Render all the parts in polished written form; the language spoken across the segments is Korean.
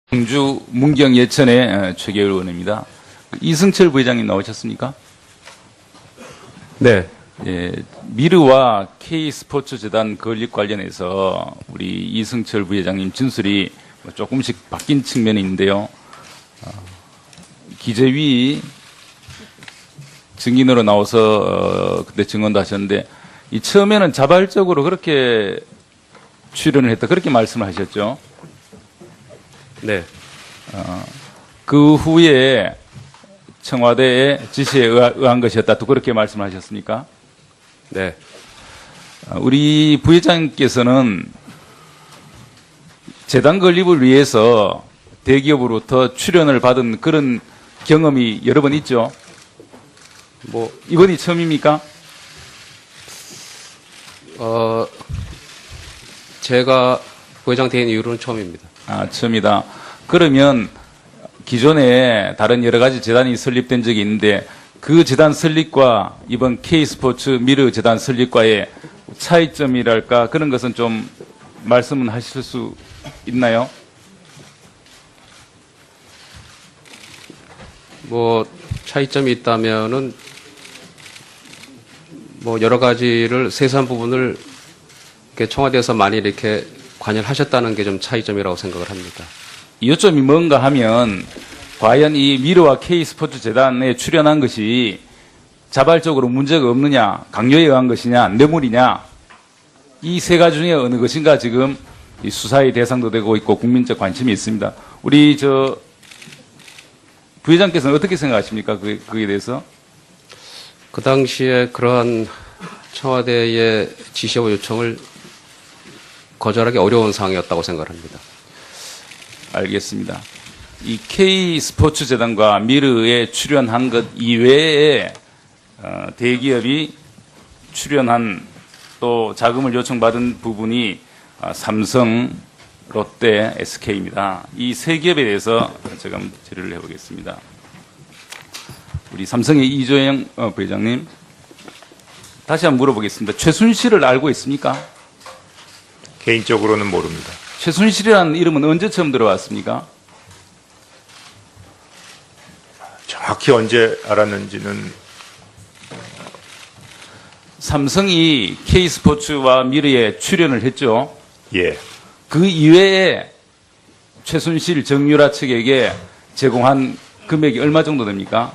청주 문경 예천의 최계열 의원입니다. 이승철 부회장님 나오셨습니까? 네. 예, 미르와 K스포츠재단 건립 관련해서 우리 이승철 부회장님 진술이 조금씩 바뀐 측면이 있는데요. 기재위 증인으로 나와서 그때 증언도 하셨는데 이 처음에는 자발적으로 그렇게 출연을 했다 그렇게 말씀을 하셨죠. 네. 그 후에 청와대의 지시에 의한 것이었다 또 그렇게 말씀하셨습니까? 네. 우리 부회장께서는 재단 건립을 위해서 대기업으로부터 출연을 받은 그런 경험이 여러 번 있죠. 뭐 이번이 처음입니까? 제가 부회장 된 이후로는 처음입니다. 처음이다. 그러면 기존에 다른 여러 가지 재단이 설립된 적이 있는데 그 재단 설립과 이번 K스포츠 미르 재단 설립과의 차이점이랄까 그런 것은 좀 말씀은 하실 수 있나요? 뭐 차이점이 있다면은 뭐 여러 가지를 세세한 부분을 이렇게 청와대에서 많이 이렇게 관여를 하셨다는 게 좀 차이점이라고 생각을 합니다. 요점이 뭔가 하면 과연 이 미르와 K스포츠 재단에 출연한 것이 자발적으로 문제가 없느냐, 강요에 의한 것이냐, 뇌물이냐 이 세 가지 중에 어느 것인가 지금 이 수사의 대상도 되고 있고 국민적 관심이 있습니다. 우리 부회장께서는 어떻게 생각하십니까? 그에 대해서? 그 당시에 그러한 청와대의 지시와 요청을 거절하기 어려운 상황이었다고 생각을 합니다. 알겠습니다. 이 K스포츠재단과 미르에 출연한 것 이외에 대기업이 출연한 또 자금을 요청받은 부분이 삼성, 롯데, SK입니다. 이 세 기업에 대해서 제가 한번 질의를 해보겠습니다. 우리 삼성의 이조영 부회장님, 다시 한번 물어보겠습니다. 최순실을 알고 있습니까? 개인적으로는 모릅니다. 최순실이라는 이름은 언제 처음 들어왔습니까? 정확히 언제 알았는지는 삼성이 K스포츠와 미르에 출연을 했죠. 예. 그 이외에 최순실 정유라 측에게 제공한 금액이 얼마 정도 됩니까?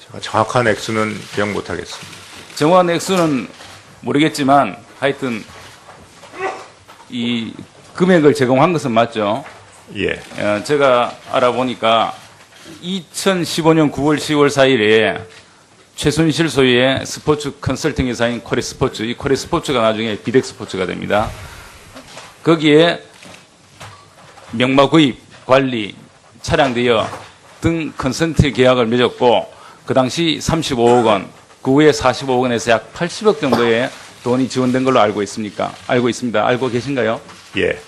제가 정확한 액수는 기억 못하겠습니다. 정확한 액수는 모르겠지만 하여튼 이 금액을 제공한 것은 맞죠. 예. 제가 알아보니까 2015년 9월 10월 4일에 최순실 소유의 스포츠 컨설팅 회사인 코레스포츠, 이 코레스포츠가 나중에 비덱스포츠가 됩니다. 거기에 명마 구입, 관리, 차량 대여 등 컨설팅 계약을 맺었고 그 당시 35억 원, 그 후에 45억 원에서 약 80억 정도의 돈이 지원된 걸로 알고 있습니까? 알고 있습니다. 알고 계신가요? 예.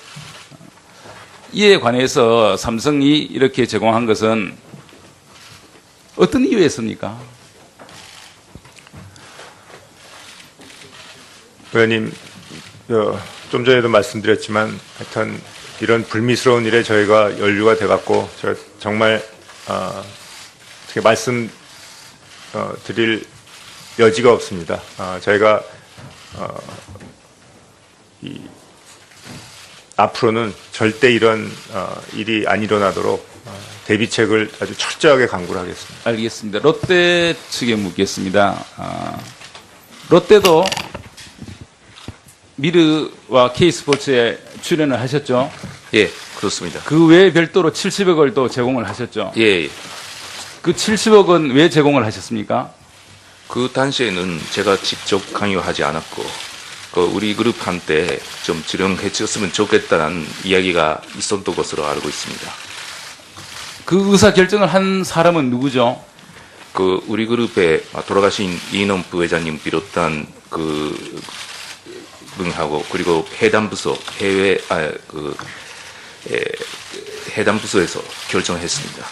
이에 관해서 삼성이 이렇게 제공한 것은 어떤 이유였습니까? 의원님, 좀 전에도 말씀드렸지만 하여튼 이런 불미스러운 일에 저희가 연루가 돼갖고 저 정말 어떻게 말씀 드릴 여지가 없습니다. 저희가 앞으로는 절대 이런 일이 안 일어나도록 대비책을 아주 철저하게 강구를 하겠습니다. 알겠습니다. 롯데 측에 묻겠습니다. 롯데도 미르와 K스포츠에 출연을 하셨죠? 예, 그렇습니다. 그 외에 별도로 70억을 또 제공을 하셨죠? 예, 그 70억은 왜 제공을 하셨습니까? 그 당시에는 제가 직접 강요하지 않았고, 우리 그룹한테 좀 지령해줬으면 좋겠다는 이야기가 있었던 것으로 알고 있습니다. 그 의사 결정을 한 사람은 누구죠? 우리 그룹에 돌아가신 이인원 부회장님 비롯한 분하고 그리고 해당 부서 해당 부서에서 결정했습니다.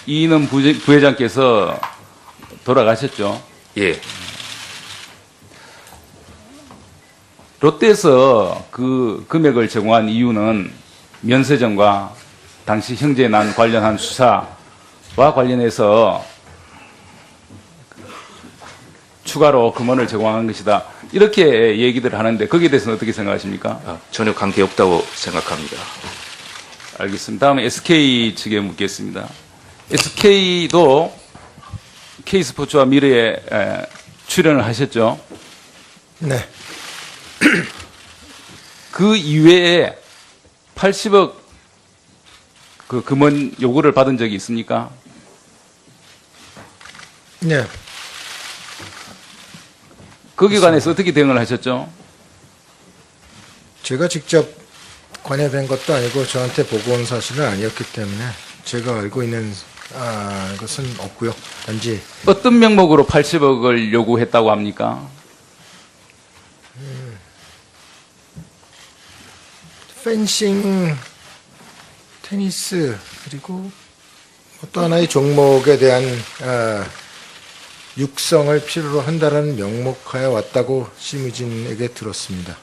이인원 부회장께서 돌아가셨죠? 예. 롯데에서 그 금액을 제공한 이유는 면세점과 당시 형제난 관련한 수사와 관련해서 추가로 금원을 제공한 것이다. 이렇게 얘기들을 하는데 거기에 대해서는 어떻게 생각하십니까? 전혀 관계없다고 생각합니다. 알겠습니다. 다음에 SK 측에 묻겠습니다. SK도 K스포츠와 미래에 출연을 하셨죠? 네. 그 이외에 80억 그 금원 요구를 받은 적이 있습니까? 네. 거기에 관해서 어떻게 대응을 하셨죠? 제가 직접 관여된 것도 아니고 저한테 보고 온 사실은 아니었기 때문에 제가 알고 있는 것은 없고요. 단지 어떤 명목으로 80억을 요구했다고 합니까? 펜싱, 테니스 그리고 또 하나의 종목에 대한 육성을 필요로 한다는 명목하에 왔다고 심의진에게 들었습니다.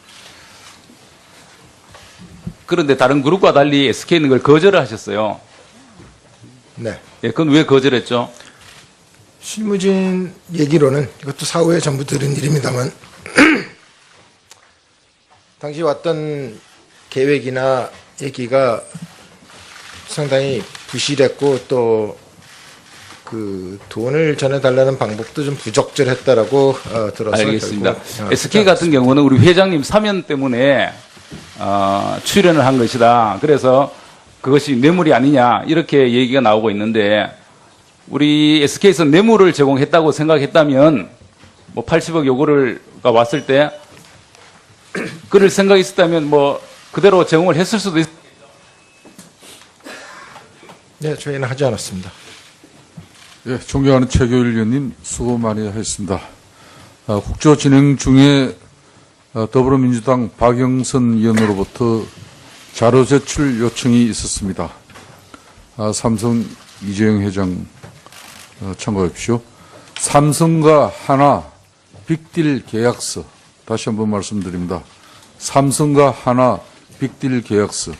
그런데 다른 그룹과 달리 SK는 그걸 거절을 하셨어요. 네. 예, 그건 왜 거절했죠? 실무진 얘기로는 이것도 사후에 전부 들은 일입니다만 당시 왔던 계획이나 얘기가 상당히 부실했고 또 그 돈을 전해달라는 방법도 좀 부적절했다라고 들어서 알겠습니다. 결국, SK 같은 경우는 우리 회장님 사면 때문에 출연을 한 것이다. 그래서 그것이 뇌물이 아니냐 이렇게 얘기가 나오고 있는데 우리 SK에서 뇌물을 제공했다고 생각했다면 뭐 80억 요구가 왔을 때 그럴 생각이 있었다면 뭐 그대로 제공을 했을 수도 있. 네, 저희는 하지 않았습니다. 예, 존경하는 최교일 의원님 수고 많이 하셨습니다. 국조 진행 중에 더불어민주당 박영선 의원으로부터 자료 제출 요청이 있었습니다. 삼성 이재용 회장 참고하십시오. 삼성과 하나 빅딜 계약서 다시 한번 말씀드립니다. 삼성과 하나 빅딜 계약서.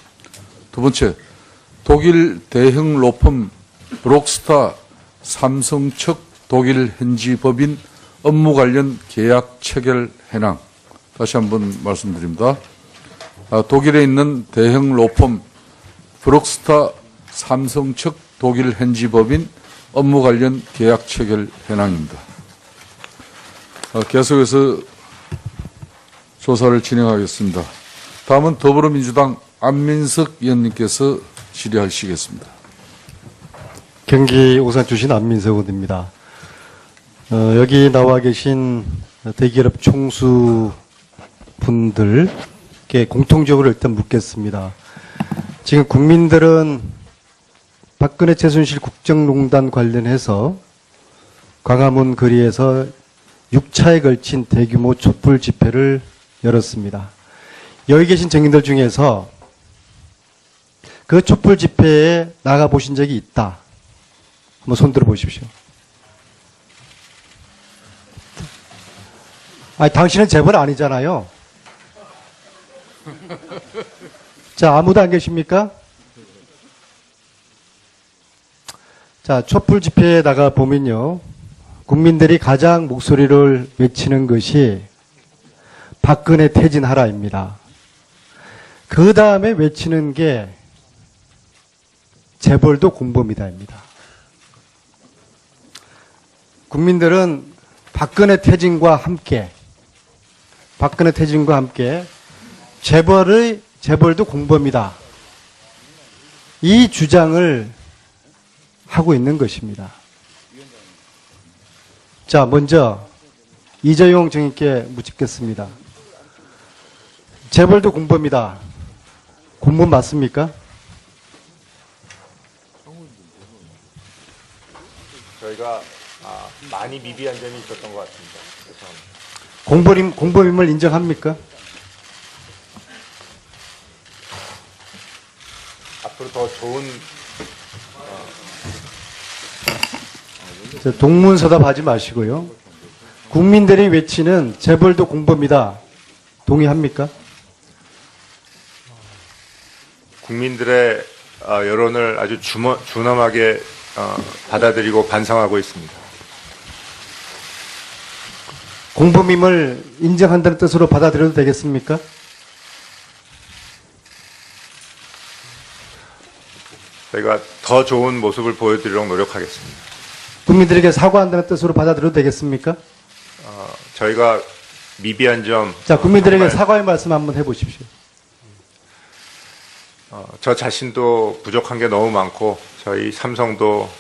두 번째, 독일 대형 로펌 브록스타 삼성 측 독일 현지 법인 업무 관련 계약 체결 henang. 다시 한번 말씀드립니다. 독일에 있는 대형 로펌 브록스타 삼성 측 독일 현지 법인 업무 관련 계약 체결 henang입니다. 계속해서 조사를 진행하겠습니다. 다음은 더불어민주당 안민석 의원님께서 질의하시겠습니다. 경기 오산 출신 안민석 의원입니다. 여기 나와 계신 대기업 총수 분들께 공통적으로 일단 묻겠습니다. 지금 국민들은 박근혜 최순실 국정농단 관련해서 광화문 거리에서 6차에 걸친 대규모 촛불 집회를 열었습니다. 여기 계신 정인들 중에서 그 촛불 집회에 나가 보신 적이 있다. 한번 손 들어 보십시오. 아니, 당신은 재벌 아니잖아요. 자, 아무도 안 계십니까? 자, 촛불 집회에 나가 보면요. 국민들이 가장 목소리를 외치는 것이 박근혜 퇴진하라입니다. 그 다음에 외치는 게 재벌도 공범이다입니다. 국민들은 박근혜 퇴진과 함께 재벌도 공범이다. 이 주장을 하고 있는 것입니다. 자, 먼저 이재용 정의께 묻겠습니다. 재벌도 공범이다. 공범 맞습니까? 저희가 많이 미비한 점이 있었던 것 같습니다. 죄송합니다. 공범임을 인정합니까? 앞으로 더 좋은 동문서답하지 마시고요. 국민들이 외치는 재벌도 공범이다. 동의합니까? 국민들의 여론을 아주 준엄하게 받아들이고 반성하고 있습니다. 공범임을 인정한다는 뜻으로 받아들여도 되겠습니까? 저희가 더 좋은 모습을 보여드리도록 노력하겠습니다. 국민들에게 사과한다는 뜻으로 받아들여도 되겠습니까? 저희가 미비한 점, 자, 국민들에게 정말, 사과의 말씀 한번 해보십시오. 저 자신도 부족한 게 너무 많고 저희 삼성도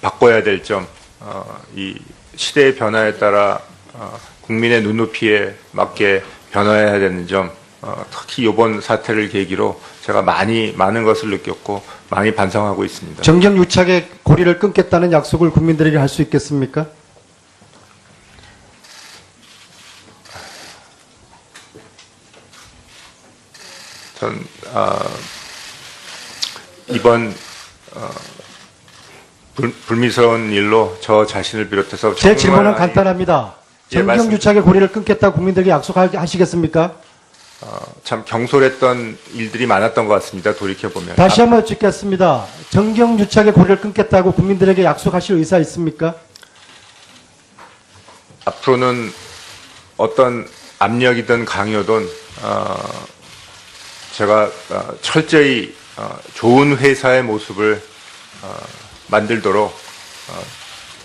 바꿔야 될 점, 이 시대의 변화에 따라 국민의 눈높이에 맞게 변화해야 되는 점, 특히 이번 사태를 계기로 제가 많은 것을 느꼈고 많이 반성하고 있습니다. 정경유착의 고리를 끊겠다는 약속을 국민들에게 할 수 있겠습니까? 전 이번 불미스러운 일로 저 자신을 비롯해서 제 정말 질문은 간단합니다. 예, 정경유착의 고리를 끊겠다 국민들에게 약속하시겠습니까? 참 경솔했던 일들이 많았던 것 같습니다. 돌이켜 보면 다시 한번 여쭙겠습니다. 정경유착의 고리를 끊겠다고 국민들에게 약속하실 의사 있습니까? 앞으로는 어떤 압력이든 강요든 제가 철저히 좋은 회사의 모습을 만들도록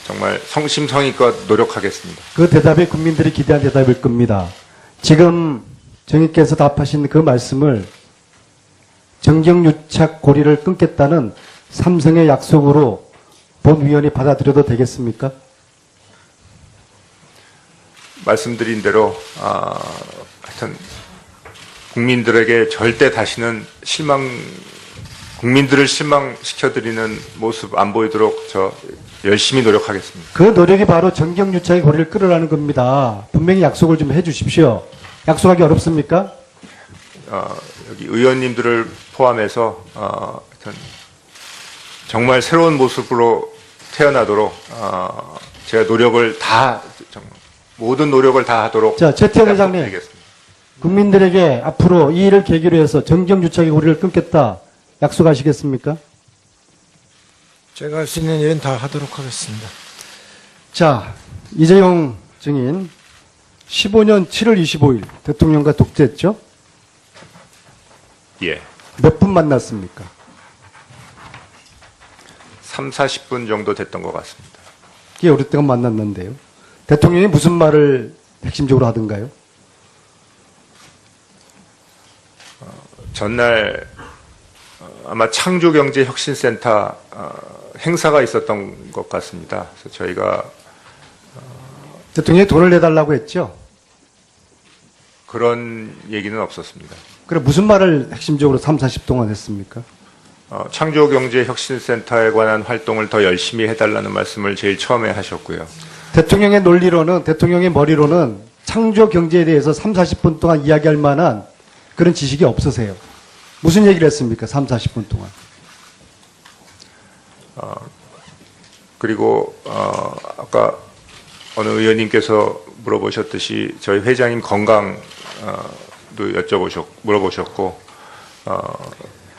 정말 성심성의껏 노력하겠습니다. 그 대답이 국민들이 기대한 대답일 겁니다. 지금 정의께서 답하신 그 말씀을 정경유착 고리를 끊겠다는 삼성의 약속으로 본위원이 받아들여도 되겠습니까? 말씀드린 대로 하여튼 국민들에게 절대 다시는 국민들을 실망시켜드리는 모습 안 보이도록 저 열심히 노력하겠습니다. 그 노력이 바로 정경유착의 고리를 끌으라는 겁니다. 분명히 약속을 좀 해주십시오. 약속하기 어렵습니까? 여기 의원님들을 포함해서 하여튼 정말 새로운 모습으로 태어나도록 제가 모든 노력을 다 하도록 자, 최태원 회장님. 약속드리겠습니다. 국민들에게 앞으로 이 일을 계기로 해서 정경유착의 고리를 끊겠다 약속하시겠습니까? 제가 할 수 있는 일은 다 하도록 하겠습니다. 자, 이재용 증인 15년 7월 25일 대통령과 독재했죠? 예. 몇 분 만났습니까? 3, 40분 정도 됐던 것 같습니다. 꽤 오랫동안 만났는데요. 대통령이 무슨 말을 핵심적으로 하던가요? 전날 아마 창조경제혁신센터 행사가 있었던 것 같습니다. 그래서 저희가 대통령이 돈을 내달라고 했죠? 그런 얘기는 없었습니다. 그래 무슨 말을 핵심적으로 3, 40 동안 했습니까? 창조경제혁신센터에 관한 활동을 더 열심히 해달라는 말씀을 제일 처음에 하셨고요. 대통령의 논리로는, 대통령의 머리로는 창조 경제에 대해서 3, 40분 동안 이야기할 만한 그런 지식이 없으세요. 무슨 얘기를 했습니까? 3, 40분 동안. 그리고 아까 어느 의원님께서 물어보셨듯이 저희 회장님 건강도 물어보셨고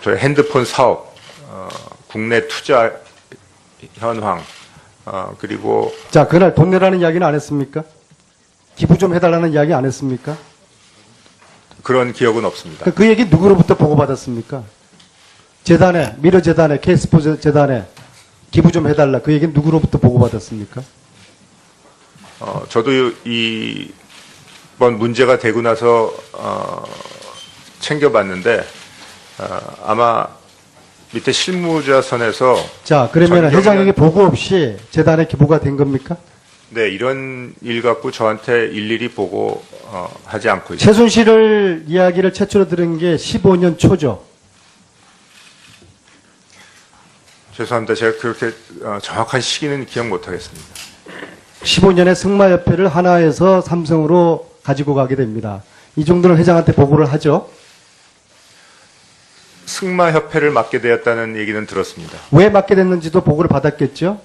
저희 핸드폰 사업, 국내 투자 현황, 그리고 자, 그날 돈 내라는 이야기는 안 했습니까? 기부 좀 해달라는 이야기 안 했습니까? 그런 기억은 없습니다. 그 얘기 누구로부터 보고받았습니까? 재단에, 미러재단에, K스포츠 재단에 기부 좀 해달라. 그 얘기는 누구로부터 보고받았습니까? 저도 이번 문제가 되고 나서 챙겨봤는데 아마 밑에 실무자선에서 자, 그러면 전경련- 회장에게 보고 없이 재단에 기부가 된 겁니까? 네, 이런 일 갖고 저한테 일일이 보고 하지 않고 있습니다. 최순실 이야기를 최초로 들은 게 15년 초죠. 죄송합니다. 제가 그렇게 정확한 시기는 기억 못하겠습니다. 15년에 승마협회를 하나에서 삼성으로 가지고 가게 됩니다. 이 정도는 회장한테 보고를 하죠. 승마협회를 맡게 되었다는 얘기는 들었습니다. 왜 맡게 됐는지도 보고를 받았겠죠.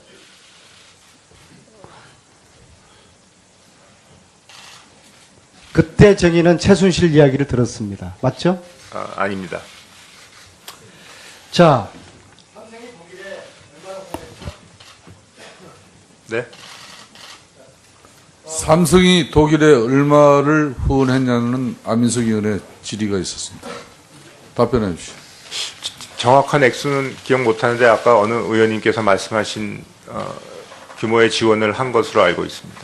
그때 정의는 최순실 이야기를 들었습니다. 맞죠? 아닙니다. 자, 네. 삼성이 독일에 얼마를 후원했냐는 안민석 의원의 질의가 있었습니다. 답변해 주시죠. 정확한 액수는 기억 못하는데 아까 어느 의원님께서 말씀하신 규모의 지원을 한 것으로 알고 있습니다.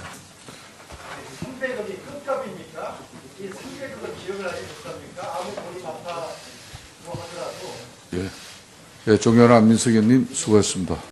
300억이 끝값입니까? 이 300억을 기억을 하지 못합니까? 아무 돈이 많다고 하더라도. 예, 존경하는 안민석 의원님 수고했습니다.